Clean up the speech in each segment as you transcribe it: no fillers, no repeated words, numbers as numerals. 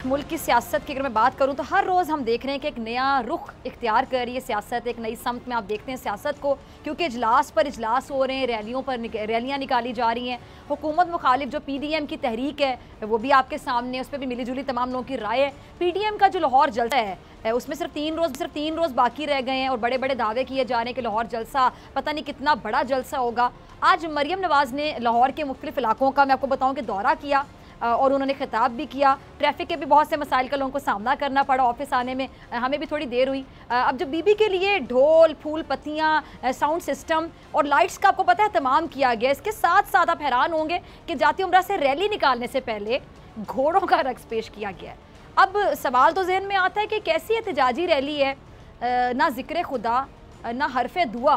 मुल्क की सियासत की अगर मैं बात करूं तो हर रोज़ हम देख रहे हैं कि एक नया रुख इख्तियार कर रही है सियासत, एक नई समत में आप देखते हैं सियासत को, क्योंकि इजलास पर इजलास हो रहे हैं, रैलियों पर रैलियां निकाली जा रही हैं। हुकूमत मुखालिफ जो PDM की तहरीक है वो भी आपके सामने, उस पर भी मिली जुली तमाम लोगों की राय है। PDM का जो लाहौर जलसा है उसमें सिर्फ तीन रोज़ बाकी रह गए हैं और बड़े बड़े दावे किए जा रहे हैं कि लाहौर जलसा पता नहीं कितना बड़ा जलसा होगा। आज मरियम नवाज़ ने लाहौर के मुख्तलिफ इलाकों का मैं आपको बताऊँ कि दौरा किया और उन्होंने खिताब भी किया। ट्रैफिक के भी बहुत से मसाइल का लोगों को सामना करना पड़ा, ऑफिस आने में हमें भी थोड़ी देर हुई। अब जब बीबी के लिए ढोल, फूल, पत्तियाँ, साउंड सिस्टम और लाइट्स का आपको पता है तमाम किया गया, इसके साथ साथ आप हैरान होंगे कि जाती उम्रा से रैली निकालने से पहले घोड़ों का रक्स पेश किया गया है। अब सवाल तो जहन में आता है कि कैसी एहतजाजी रैली है, ना जिक्र खुदा ना हरफ दुआ,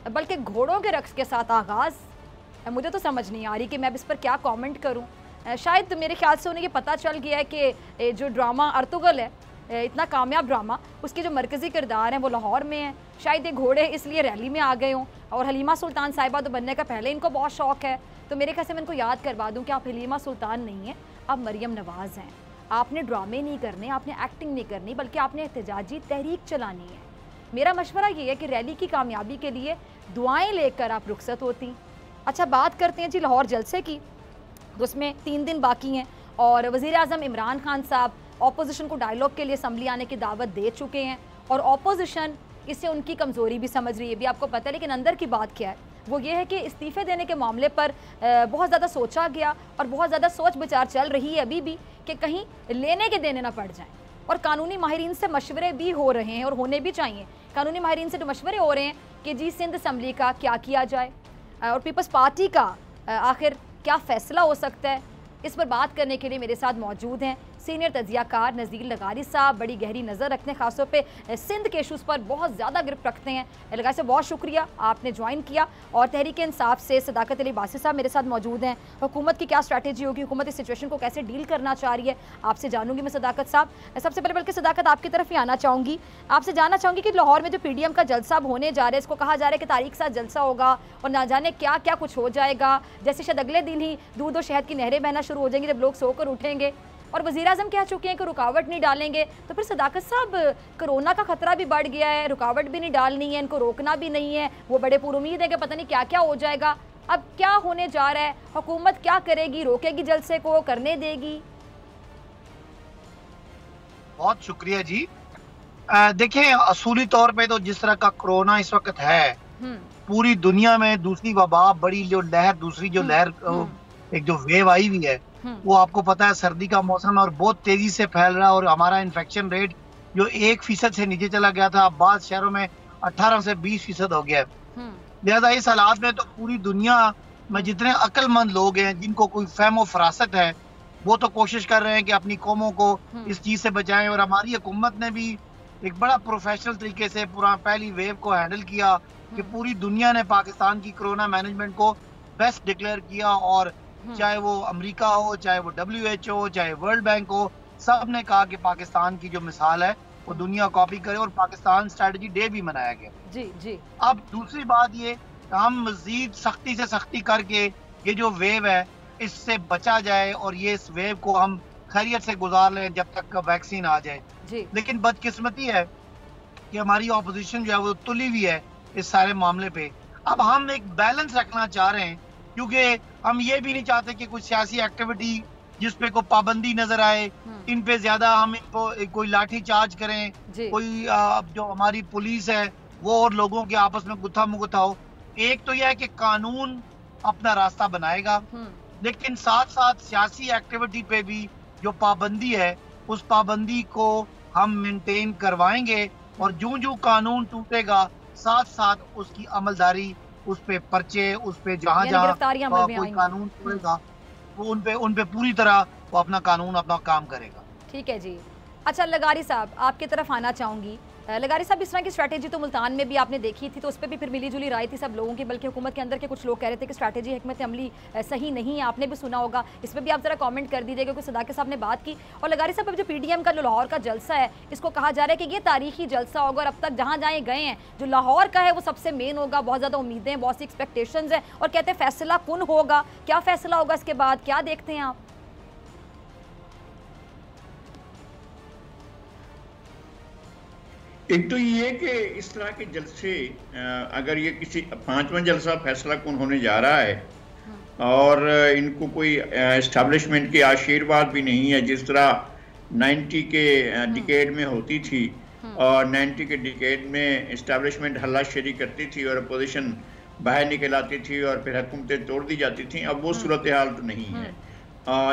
बल्कि घोड़ों के रक्स के साथ आगाज़। मुझे तो समझ नहीं आ रही कि मैं अब इस पर क्या कॉमेंट करूँ। शायद मेरे ख्याल से उन्हें ये पता चल गया है कि जो ड्रामा अर्तुगल है, इतना कामयाब ड्रामा, उसके जो मरकज़ी किरदार हैं वो लाहौर में हैं। शायद ये घोड़े इसलिए रैली में आ गए हों और हलीमा सुल्तान साहिबा तो बनने का पहले इनको बहुत शौक़ है। तो मेरे ख्याल से मैं इनको याद करवा दूँ कि आप हलीमा सुल्तान नहीं हैं, आप मरियम नवाज़ हैं। आपने ड्रामे नहीं करने, आपने एक्टिंग नहीं करनी, बल्कि आपने एहतजाजी तहरीक चलानी है। मेरा मशवरा ये है कि रैली की कामयाबी के लिए दुआएँ लेकर आप रुखसत होती। अच्छा, बात करते हैं जी लाहौर जलसे की। उसमें 3 दिन बाकी हैं और वज़ीर-ए-आज़म इमरान खान साहब ऑपोजिशन को डायलॉग के लिए असम्बली आने की दावत दे चुके हैं और ऑपोजिशन इसे उनकी कमज़ोरी भी समझ रही है, भी आपको पता है। लेकिन अंदर की बात क्या है, वो ये है कि इस्तीफ़े देने के मामले पर बहुत ज़्यादा सोचा गया और बहुत ज़्यादा सोच विचार चल रही है अभी भी कि कहीं लेने के देने ना पड़ जाएँ। और कानूनी माहिरीन से मशवरे भी हो रहे हैं और होने भी चाहिए। कानूनी माहिरीन से जो मशवरे हो रहे हैं कि जी सिंध असम्बली का क्या किया जाए और पीपल्स पार्टी का आखिर क्या फ़ैसला हो सकता है, इस पर बात करने के लिए मेरे साथ मौजूद हैं सीनियर तजियाकार नज़ीर लगारी साहब। बड़ी गहरी नज़र रखते हैं, ख़ासतौर पे सिंध के इशूज़ पर बहुत ज़्यादा गिरफ्त रखते हैं। लगारी साहब बहुत शुक्रिया, आपने ज्वाइन किया। और तहरीक इंसाफ से सदाकत अली बासी साहब मेरे साथ मौजूद हैं। हुकूमत की क्या स्ट्रैटेजी होगी, हुकूमत इस सिचुएशन को कैसे डील करना चाह रही है, आपसे जानूंगी मैं सदाकत साहब। सबसे पहले बल्कि सदाकत आपकी तरफ ही आना चाहूँगी, आपसे जानना चाहूँगी कि लाहौर में जो PDM का जलसा होने जा रहा है, इसको कहा जा रहा है कि तारीख साथ जलसा होगा और ना जाने क्या क्या कुछ हो जाएगा, जैसे शायद अगले दिन ही दूध और शहद की नहरें बहना शुरू हो जाएंगी जब लोग सोकर उठेंगे। और वज़ीर-ए-आज़म कह चुके हैं कि रुकावट नहीं डालेंगे, तो फिर सदाकत साहब कोरोना का खतरा भी बढ़ गया है, रुकावट भी नहीं डालनी है, इनको रोकना भी नहीं है। वो बड़े पुरुमीद है कि पता नहीं क्या क्या हो जाएगा। अब क्या होने जा रहा है, हुकूमत क्या करेगी, रोकेगी जलसे को, करने देगी? बहुत शुक्रिया जी। देखें, असूली तौर पे तो जिस तरह का कोरोना इस वक्त है, पूरी दुनिया में दूसरी वबा, बड़ी जो लहर, दूसरी जो लहर, एक जो वेव आई हुई है, वो आपको पता है सर्दी का मौसम है और बहुत तेजी से फैल रहा है। और हमारा इन्फेक्शन रेट जो 1% से नीचे चला गया था, अब बाद शहरों में 18 से 20% हो गया है। लिहाजा इस हालात में तो पूरी दुनिया में जितने अक्लमंद लोग हैं, जिनको कोई फहम फरासत है, वो तो कोशिश कर रहे हैं कि अपनी कौमों को इस चीज से बचाएं। और हमारी हुकूमत ने भी एक बड़ा प्रोफेशनल तरीके से पूरा पहली वेव को हैंडल किया कि पूरी दुनिया ने पाकिस्तान की कोरोना मैनेजमेंट को बेस्ट डिक्लेयर किया। और चाहे वो अमेरिका हो, चाहे वो WHO हो, चाहे वर्ल्ड बैंक हो, सब ने कहा कि पाकिस्तान की जो मिसाल है वो दुनिया कॉपी करे और पाकिस्तान स्ट्रेटजी डे भी मनाया गया। जी जी। अब दूसरी बात ये, हम मजीद सख्ती से सख्ती करके ये जो वेव है इससे बचा जाए और ये इस वेव को हम खैरियत से गुजार लें जब तक वैक्सीन आ जाए जी। लेकिन बदकिस्मती है कि हमारी ऑपोजिशन जो है वो तुली हुई है इस सारे मामले पे। अब हम एक बैलेंस रखना चाह रहे हैं, क्योंकि हम ये भी नहीं चाहते कि कुछ सियासी एक्टिविटी जिसपे कोई पाबंदी नजर आए, इन पे ज्यादा हम इनको कोई लाठी चार्ज करें, कोई जो हमारी पुलिस है वो और लोगों के आपस में गुत्था मुगुत्था हो। एक तो यह है कि कानून अपना रास्ता बनाएगा, लेकिन साथ साथ सियासी एक्टिविटी पे भी जो पाबंदी है उस पाबंदी को हम मेंटेन करवाएंगे। और जो जो कानून टूटेगा साथ साथ उसकी अमलदारी, उस पे पर्चे, उस पे जहाँ जहाँ कोई कानून तोड़ेगा वो उन पे पूरी तरह वो अपना कानून अपना काम करेगा। ठीक है जी। अच्छा, लगारी साहब आपकी तरफ आना चाहूँगी। लगारी साहब, इस तरह की स्ट्रैटेजी तो मुल्तान में भी आपने देखी थी, तो उस पर भी फिर मिली जुली राय थी सब लोगों की, बल्कि हुकूमत के अंदर के कुछ लोग कह रहे थे कि स्ट्रैटेजी हिकमत अमली सही नहीं है, आपने भी सुना होगा। इस पर भी आप ज़रा कमेंट कर दीजिए, क्योंकि सदाकत साहब ने बात की। और लगारी साहब, अब जो PDM का जो लाहौर का जलसा है, इसको कहा जा रहा है कि ये तारीखी जलसा होगा और अब तक जहाँ जहाँ गए हैं जो लाहौर का है वो सबसे मेन होगा। बहुत ज़्यादा उम्मीदें हैं, बहुत सी एक्सपेक्टेशंस हैं और कहते हैं फैसला कौन होगा, क्या फैसला होगा इसके बाद, क्या देखते हैं आप? एक तो ये कि इस तरह के जलसे, अगर ये किसी 5वां जलसा फैसला कौन होने जा रहा है और इनको कोई एस्टैब्लिशमेंट के आशीर्वाद भी नहीं है, जिस तरह 90 के डिकेड में होती थी और 90 के डिकेड में एस्टैब्लिशमेंट हल्लाशेरी करती थी और अपोजिशन बाहर निकल आती थी और फिर हुकूमतें तोड़ दी जाती थी। अब वो सूरत हाल तो नहीं है।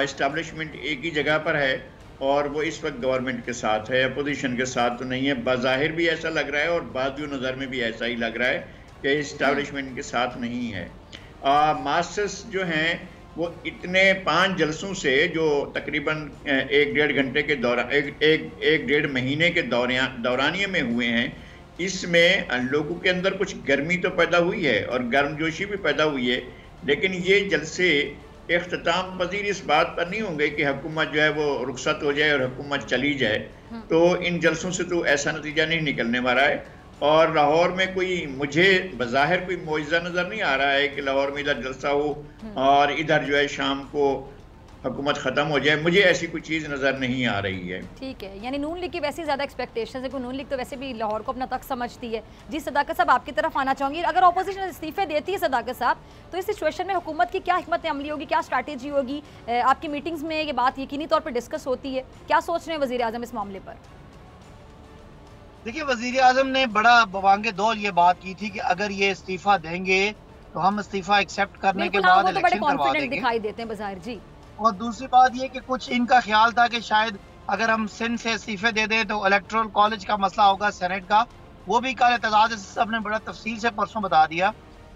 एस्टैब्लिशमेंट एक ही जगह पर है और वो इस वक्त गवर्नमेंट के साथ है, अपोजिशन के साथ तो नहीं है। बाज़ाहिर भी ऐसा लग रहा है और बाज़ू नज़र में भी ऐसा ही लग रहा है कि एस्टैब्लिशमेंट के साथ नहीं है। मास्टर्स जो हैं वो इतने 5 जलसों से जो तकरीबन 1-1.5 घंटे के दौरान, एक डेढ़ महीने के दौरानिये में हुए हैं, इसमें लोगों के अंदर कुछ गर्मी तो पैदा हुई है और गर्मजोशी भी पैदा हुई है, लेकिन ये जलसे इख्तिताम पजीर इस बात पर नहीं होंगे कि हुकूमत जो है वो रुखसत हो जाए और हुकूमत चली जाए। तो इन जलसों से तो ऐसा नतीजा नहीं निकलने वाला है। और लाहौर में कोई, मुझे बज़ाहिर कोई मुआवजा नज़र नहीं आ रहा है कि लाहौर में इधर जलसा हो और इधर जो है शाम को हुकूमत ख़त्म हो जाए। मुझे ऐसी कोई चीज़ नज़र नहीं आ रही है। ठीक है, यानी नून लीग की वैसे ज़्यादा एक्सपेक्टेशन है, नून लीग तो वैसे भी लाहौर को अपना तक समझती है। जी सदाकत साहब, आपकी तरफ आना चाहूँगी। अगर अपोजिशन इस्तीफे देती है सदाकत साहब, तो इस सिचुएशन में हुकूमत की क्या हिकमत अमली होगी, क्या स्ट्रैटेजी होगी? आपकी मीटिंग्स में ये बात यकीनी तौर पर डिस्कस होती है, क्या सोच रहे हैं वज़ीर आज़म इस मामले पर? देखिए, वज़ीर आज़म ने बड़ा बवांगे दौर ये बात की थी कि अगर ये इस्तीफा देंगे तो हम इस्तीफा एक्सेप्ट करने के बाद इलेक्शन करवा देंगे। दिखाई देते हैं बाज़ाहिर जी। और दूसरी बात ये कि कुछ इनका ख्याल था कि शायद अगर हम सिंध से इस्तीफे दे दें तो इलेक्टोरल कॉलेज का मसला होगा सेनेट का, वो भी कल एतजाज साहब ने बड़ा तफसील से परसों बता दिया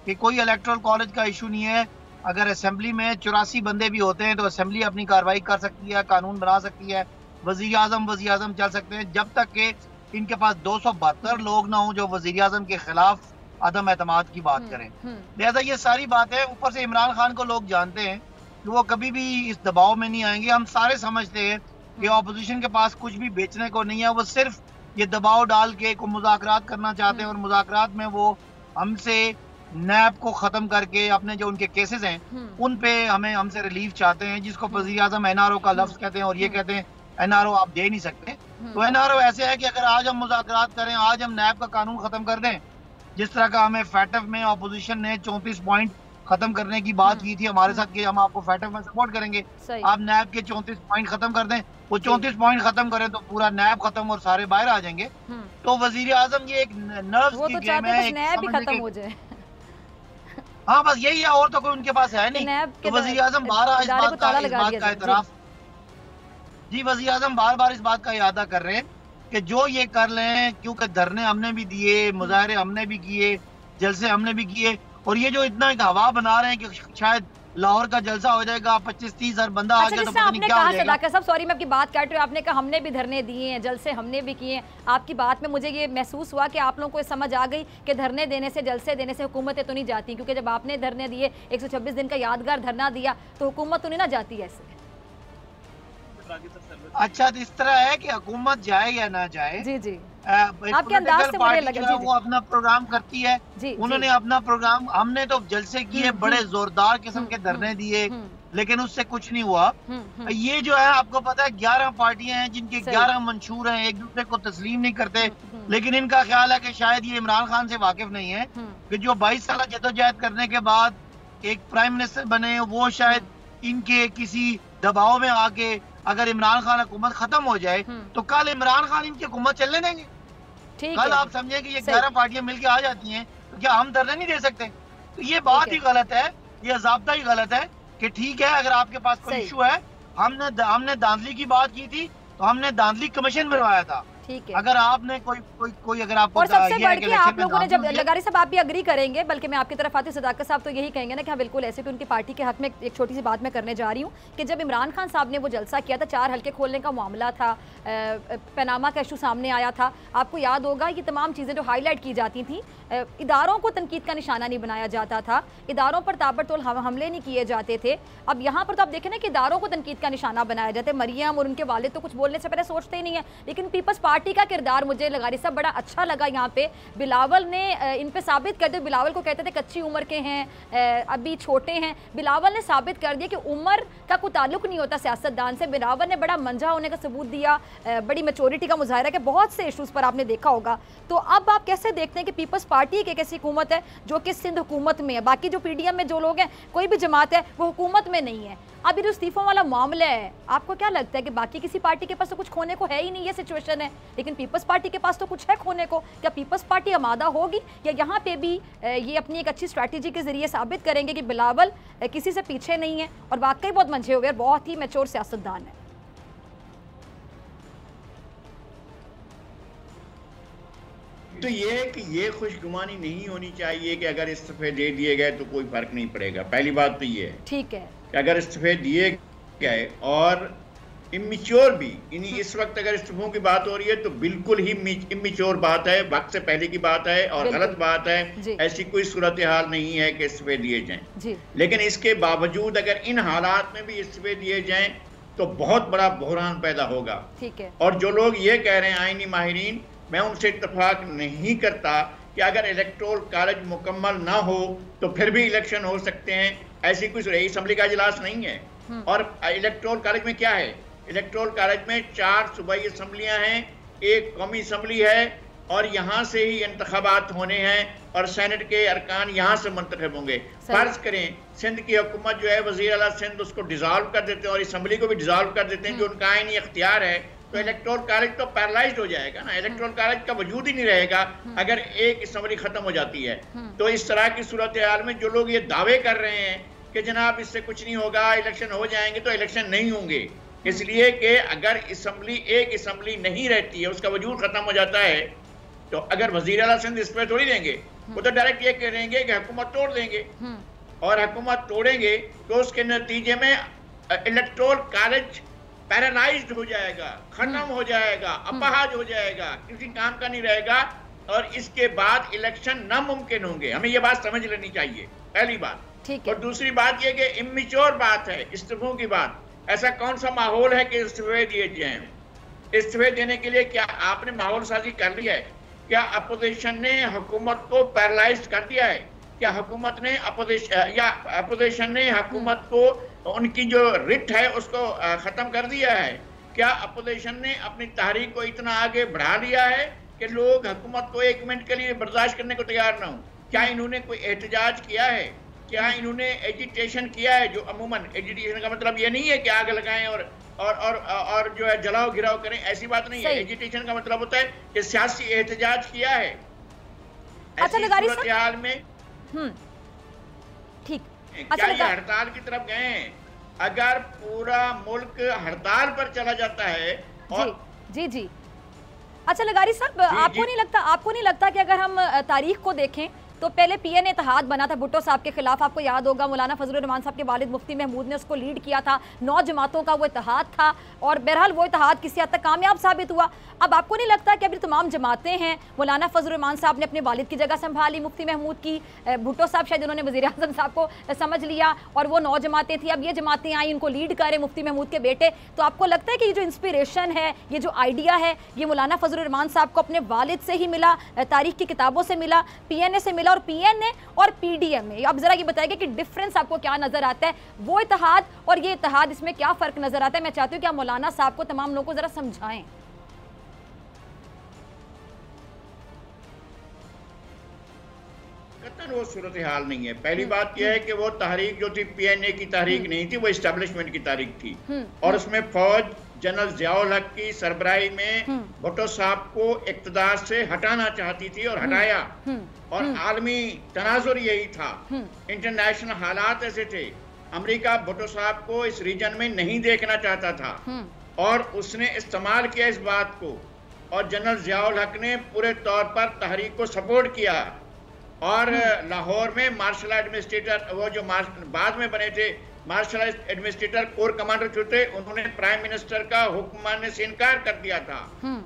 कि कोई इलेक्टोरल कॉलेज का इशू नहीं है। अगर असेंबली में 84 बंदे भी होते हैं तो असेंबली अपनी कार्रवाई कर सकती है, कानून बना सकती है, वज़ीर आज़म चल सकते हैं, जब तक कि इनके पास 272 लोग ना हो जो वज़ीर आज़म के खिलाफ अदम एतमाद की बात करें। लिहाजा ये सारी बातें, ऊपर से इमरान खान को लोग जानते हैं कि वो कभी भी इस दबाव में नहीं आएंगे। हम सारे समझते हैं कि अपोजिशन के पास कुछ भी बेचने को नहीं है, वो सिर्फ ये दबाव डाल के को मुज़ाकरात करना चाहते हैं और मुज़ाकरात में वो हमसे नैब को ख़त्म करके अपने जो उनके केसेस हैं उन पे हमसे रिलीफ चाहते हैं, जिसको वज़ीर आज़म एनआरओ का लफ्ज़ कहते हैं और ये कहते हैं एनआरओ आप दे नहीं सकते। तो एनआरओ ऐसे है कि अगर आज हम मुज़ाकरात करें, आज हम नैब का कानून ख़त्म कर दें, जिस तरह का हमें फैटफ में अपोजिशन ने 34 पॉइंट खत्म करने की बात की थी हमारे साथ कि हम आपको फैटफ में सपोर्ट करेंगे, आप नैब के 34 पॉइंट खत्म कर दें, वो 34 पॉइंट खत्म करें तो पूरा नैब खत्म और सारे बाहर आ जाएंगे। तो वज़ीर आज़म ये एक नर्व्स की गेम है, नैब भी खत्म हो जाए। हाँ, बस यही है, और तो कोई उनके पास है नहीं। तो वज़ीर आज़म बार-बार इस बात का एतराफ़, जी वज़ीर आज़म बार-बार इस बात का इरादा कर रहे हैं कि जो ये कर लें, क्योंकि धरने हमने भी दिए, मुजाहरे हमने भी किए, जलसे हमने भी किए, और ये जो इतना एक हवा बना रहे हैं कि शायद लाहौर का जलसा हो जाएगा, 25-30 हज़ार बंदा आ गया तो पता नहीं क्या हो जाएगा। सदाकत साहब, सॉरी मैं आपकी बात काट रही हूँ, आपने कहा हमने भी धरने दिए हैं, जलसे हमने भी किए हैं। आपकी बात में मुझे ये महसूस हुआ कि आप लोगों को समझ आ गई कि धरने देने से, जलसे देने से हुकूमतें तो नहीं जाती, क्योंकि जब आपने धरने दिए, 126 दिन का यादगार धरना दिया, तो हुकूमत तो नहीं ना जाती ऐसे। अच्छा, तो इस तरह है कि हुकूमत जाए या ना जाए, जी जी, आपके अंदाज से मुझे लगा वो अपना प्रोग्राम करती है। उन्होंने अपना प्रोग्राम, हमने तो जलसे किए, बड़े जोरदार किस्म के धरने दिए, लेकिन उससे कुछ नहीं हुआ। ये जो है, आपको पता है 11 पार्टियां हैं जिनके 11 मंशूर हैं, एक दूसरे को तस्लीम नहीं करते, लेकिन इनका ख्याल है कि शायद ये इमरान खान से वाकिफ नहीं है कि जो 22 साल जद्दोजहद करने के बाद एक प्राइम मिनिस्टर बने, वो शायद इनके किसी दबाव में आके अगर इमरान खान हुकूमत खत्म हो जाए तो कल इमरान खान इनकी हुकूमत चलने देंगे। कल आप समझे कि ये 11 पार्टियां मिलके आ जाती हैं तो क्या हम धरने नहीं दे सकते? तो ये बात ही गलत है, ये ज़ाब्ता ही गलत है कि ठीक है, अगर आपके पास कोई इशू है, हमने धांधली की बात की थी तो हमने धांधली कमीशन बनवाया था। ठीक है, अगर आपने कोई अगर आपको, और सबसे बढ़ के आप लोगों ने जब लगारी साहब आप भी अग्री करेंगे, बल्कि मैं आपकी तरफ आती हूँ, सदाकत साहब तो यही कहेंगे ना कि हाँ बिल्कुल ऐसे, कि उनकी पार्टी के हक में एक छोटी सी बात मैं करने जा रही हूँ कि जब इमरान खान साहब ने वो जलसा किया था, 4 हल्के खोलने का मामला था, पनामा का इशू सामने आया था, आपको याद होगा, ये तमाम चीज़ें जो हाईलाइट की जाती थी, इदारों को तनकीद का निशाना नहीं बनाया जाता था, इदारों पर ताबड़तोड़ हमले नहीं किए जाते थे। अब यहाँ पर तो आप देखें ना कि इदारों को तनकीद का निशाना बनाया जाता है। मरियम और उनके वालिद तो कुछ बोलने से पहले सोचते ही नहीं है, लेकिन पीपल्स पार्टी का किरदार मुझे लगारी साहब बड़ा अच्छा लगा। यहाँ पे बिलावल ने इन पे साबित कर दिया, बिलावल को कहते थे कच्ची उम्र के हैं, अभी छोटे हैं, बिलावल ने साबित कर दिया कि उम्र का कोई ताल्लुक नहीं होता सियासतदान से। बिलावल ने बड़ा मंझा होने का सबूत दिया, बड़ी मेचोरिटी का मुजाहरा कि बहुत से इशूज़ पर आपने देखा होगा। तो अब आप कैसे देखते हैं कि पीपल्स पार्टी एक ऐसी हुकूमत है जो कि सिंध हुकूमत में है, बाकी जो PDM में जो लोग हैं, कोई भी जमात है, वो हुकूमत में नहीं है। अब ये जो इस्तीफों वाला मामला है, आपको क्या लगता है कि बाकी किसी पार्टी के पास तो कुछ खोने को है ही नहीं, ये सिचुएशन है, लेकिन पीपल्स पार्टी के पास तो कुछ है खोने को? क्या पीपल्स पार्टी आमादा होगी या यहाँ पे भी ये अपनी एक अच्छी स्ट्रैटेजी के जरिए साबित करेंगे कि बिलावल किसी से पीछे नहीं है और वाकई बहुत मंझे हुए और बहुत ही मैच्योर सियासतदान है? तो ये है कि ये खुशगुमानी नहीं होनी चाहिए कि अगर इस्तीफे दे दिए गए तो कोई फर्क नहीं पड़ेगा। पहली बात तो ये है, ठीक है, कि अगर इस्तीफे दिए गए और इमेच्योर भी, यानी इस वक्त अगर इस्तीफों की बात हो रही है तो बिल्कुल ही इमेच्योर बात है, वक्त से पहले की बात है और गलत बात है। ऐसी कोई सूरत हाल नहीं है कि इस्तीफे दिए जाएं, लेकिन इसके बावजूद अगर इन हालात में भी इस्तीफे दिए जाएं तो बहुत बड़ा बहरान पैदा होगा। ठीक है, और जो लोग ये कह रहे हैं आईनी माहिरीन, मैं उनसे इत्तेफाक नहीं करता कि अगर इलेक्टोरल कॉलेज मुकम्मल ना हो तो फिर भी इलेक्शन हो सकते हैं। ऐसी कोई असम्बली का इजलास नहीं है। और इलेक्टोरल कॉलेज में क्या है, इलेक्टोरल कॉलेज में 4 सूबाई असम्बलियां हैं, 1 कौमी असम्बली है और यहाँ से ही इंतखाबात होने हैं और सेनेट के अरकान यहाँ से मुंतखब होंगे। फर्ज करें सिंध की हुकूमत जो है, वज़ीर आला सिंध उसको डिसॉल्व कर देते हैं और असम्बली को भी डिसॉल्व कर देते हैं, जो उनका आईनी इख्तियार है, तो इलेक्टोरल कॉलेज तो पैरालाइज्ड हो जाएगा ना, इलेक्टोरल कॉलेज का वजूद ही नहीं रहेगा अगर एक असम्बली खत्म हो जाती है। तो इस तरह की सूरत हाल में जो लोग ये दावे कर रहे हैं कि जनाब इससे कुछ नहीं होगा, इलेक्शन हो जाएंगे, तो इलेक्शन नहीं होंगे, इसलिए कि अगर एक असम्बली नहीं रहती है, उसका वजूद खत्म हो जाता है, तो अगर वज़ीर आला सिंध इस पर थोड़ी देंगे, वो तो डायरेक्ट ये कहेंगे कि हुकूमत तोड़ देंगे, और हुकूमत तोड़ेंगे तो उसके नतीजे में इलेक्टोरल कॉलेज पैरालाइज्ड हो जाएगा, खत्म हो जाएगा, अपहाज हो जाएगा, किसी काम का नहीं रहेगा और इसके बाद इलेक्शन नामुमकिन होंगे। हमें ये बात समझ लेनी चाहिए, पहली बात। और दूसरी बात ये कि इमेच्योर बात है इस्तीफों की बात। ऐसा कौन सा माहौल है कि इस्तीफे दिए जाएं? इस्तीफे देने के लिए क्या आपने माहौल साजी कर लिया है? क्या अपोजिशन ने हुकूमत को पैरालाइज कर दिया है? क्या हुकूमत ने अपोजिशन ने हुकूमत को उनकी जो रिट है उसको खत्म कर दिया है? क्या अपोजिशन ने अपनी तहरीक को इतना आगे बढ़ा लिया है कि लोग हुकूमत को 1 मिनट के लिए बर्दाश्त करने को तैयार ना हो? क्या इन्होंने कोई एहतजाज किया है? क्या इन्होंने एजिटेशन किया है? जो अमूमन एजिटेशन का मतलब ये नहीं है कि आग लगाएं और जो है जलाओ घिराव करें, ऐसी बात नहीं है। एजिटेशन का मतलब होता है कि सियासी एहतजाज किया है। अच्छा लगारी सूरत हाल में ठीक, क्या ये हड़ताल की तरफ गए हैं? अगर पूरा मुल्क हड़ताल पर चला जाता है और जी अच्छा लगारी साहब, आपको नहीं लगता कि अगर हम तारीख को देखें तो पहले PN इत्तेहाद बना था भुट्टो साहब के खिलाफ, आपको याद होगा मौलाना फजलुर रहमान साहब के वालिद मुफ्ती महमूद ने उसको लीड किया था, 9 जमातों का वो इत्तेहाद था और बहरहाल वो इत्तेहाद किसी हद तक कामयाब साबित हुआ। अब आपको नहीं लगता कि अभी तमाम जमातें हैं, मौलाना फजलुर रहमान साहब ने अपने वालिद की जगह संभाली मुफ्ती महमूद की, भुट्टो साहब शायद उन्होंने वज़ीर आज़म साहब को समझ लिया और वो 9 जमातें थी, अब ये जमातें आई, उनको लीड करें मुफ्ती महमूद के बेटे। तो आपको लगता है कि ये जो इंस्पिरेशन है, ये जो आइडिया है, ये मौलाना फजलुर रहमान साहब को अपने वालिद से ही मिला, तारीख की किताबों से मिला, PNA से मिला और PNA और PDM में? अब जरा ये बताइए कि डिफरेंस आपको क्या नजर आता है, वो इत्तेहाद और ये इत्तेहाद, इसमें क्या फर्क नजर आता है? मैं चाहती हूँ कि आप मौलाना साहब को, तमाम लोगों को जरा समझाएं। वो सूरत हाल नहीं है। पहली बात यह है कि वो तहरीक जो थी PNA की तहरीक नहीं थी, वो इस्टेब्लिशमेंट की तहरीक थी और उसमें फौज जनरल ज़ियाउल हक की सरबराही में भुट्टो साहब को इक़्तिदार से हटाना चाहती थी और हटाया, और आलमी तनाजुर यही था, इंटरनेशनल हालात ऐसे थे। अमेरिका भुट्टो साहब को इस रीजन में नहीं देखना चाहता था और उसने इस्तेमाल किया इस बात को, और जनरल ज़ियाउल हक ने पूरे तौर पर तहरीक को सपोर्ट किया। और लाहौर में मार्शल एडमिनिस्ट्रेटर, वो जो बाद में बने थे मार्शल एडमिनिस्ट्रेटर कोर कमांडर जो थे, उन्होंने प्राइम मिनिस्टर का हुक्म मानने से इनकार कर दिया था।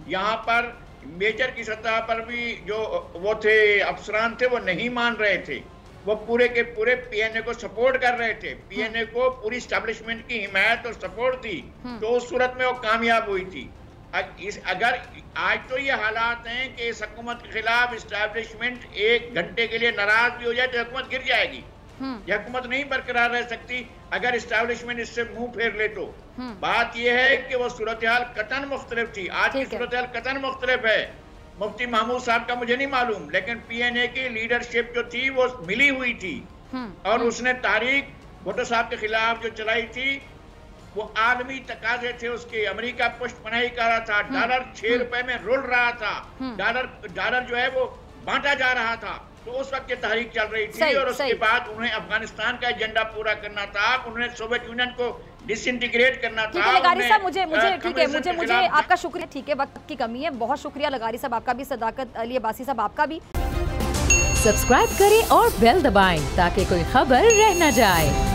यहाँ पर मेजर की सतह पर भी जो वो थे अफसरान थे, वो नहीं मान रहे थे, वो पूरे के पूरे PNA को सपोर्ट कर रहे थे, PNA को पूरी एस्टेब्लिशमेंट की हिमायत और सपोर्ट थी, तो उस सूरत में वो कामयाब हुई थी। अगर आज तो ये हालात हैं कि इस हुकूमत के खिलाफ एस्टेब्लिशमेंट 1 घंटे के लिए नाराज भी हो जाए तो हुकूमत गिर जाएगी, यह हुकूमत नहीं बरकरार रह सकती अगर इस्टेब्लिशमेंट इससे मुंह फेर ले तो। बात यह है कि वो सूरत हाल कतन मुख्तलिफ थी, आज की सूरत हाल कतन मुख्तलिफ है। मुफ्ती महमूद साहब का मुझे नहीं मालूम, लेकिन PNA की लीडरशिप जो थी वो मिली हुई थी और उसने तारीख भुट्टो साहब के खिलाफ जो चलाई थी वो आलमी तकाजे थे उसके। अमेरिका पुष्टपनाही कर रहा था, डॉलर 6 रुपए में रुल रहा था, डॉलर जो है वो बांटा जा रहा था, तो उस वक्त ये तहरीक चल रही थी। और उसके बाद उन्हें अफगानिस्तान का एजेंडा पूरा करना था, उन्हें सोवियत यूनियन को डिसइंटीग्रेट करना था। लगारी साहब मुझे मुझे आपका शुक्रिया, ठीक है वक्त की कमी है, बहुत शुक्रिया लगारी साहब आपका भी, सदाकत अली अब्बासी साहब आपका भी। सब्सक्राइब करें और बेल दबाएं ताकि कोई खबर रह न जाए।